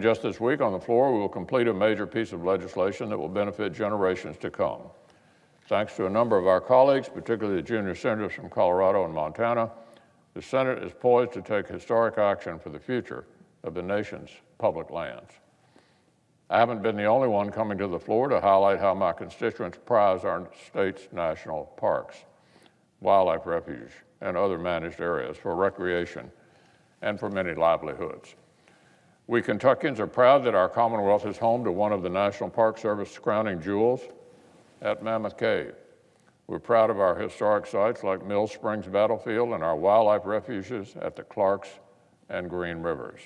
just this week on the floor, we will complete a major piece of legislation that will benefit generations to come. Thanks to a number of our colleagues, particularly the junior senators from Colorado and Montana, the Senate is poised to take historic action for the future of the nation's public lands. I haven't been the only one coming to the floor to highlight how my constituents prize our state's national parks, wildlife refuge, and other managed areas for recreation and for many livelihoods. We Kentuckians are proud that our Commonwealth is home to one of the National Park Service's crowning jewels at Mammoth Cave. We're proud of our historic sites like Mill Springs Battlefield and our wildlife refuges at the Clarks and Green Rivers.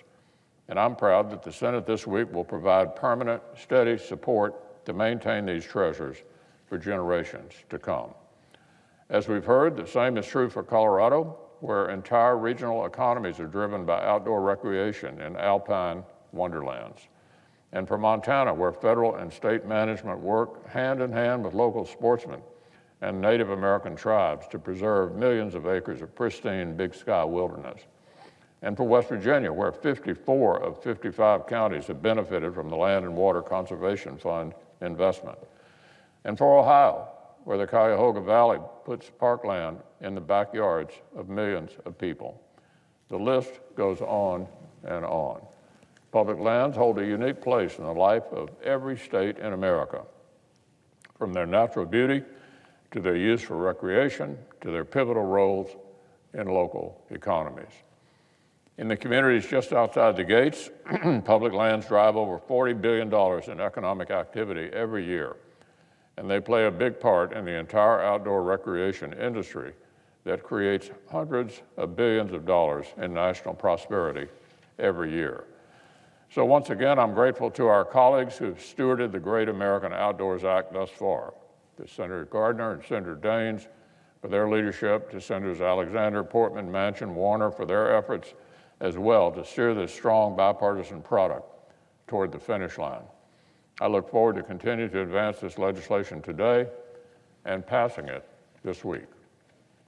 And I'm proud that the Senate this week will provide permanent, steady support to maintain these treasures for generations to come. As we've heard, the same is true for Colorado, where entire regional economies are driven by outdoor recreation in alpine wonderlands. And for Montana, where federal and state management work hand in hand with local sportsmen and Native American tribes to preserve millions of acres of pristine big sky wilderness. And for West Virginia, where 54 of 55 counties have benefited from the Land and Water Conservation Fund investment. And for Ohio, where the Cuyahoga Valley puts parkland in the backyards of millions of people. The list goes on and on. Public lands hold a unique place in the life of every state in America, from their natural beauty to their use for recreation to their pivotal roles in local economies. In the communities just outside the gates, public lands drive over $40 billion in economic activity every year, and they play a big part in the entire outdoor recreation industry that creates hundreds of billions of dollars in national prosperity every year. So once again, I'm grateful to our colleagues who've stewarded the Great American Outdoors Act thus far, to Senator Gardner and Senator Daines for their leadership, to Senators Alexander, Portman, Manchin, Warner for their efforts as well to steer this strong bipartisan product toward the finish line. I look forward to continuing to advance this legislation today and passing it this week.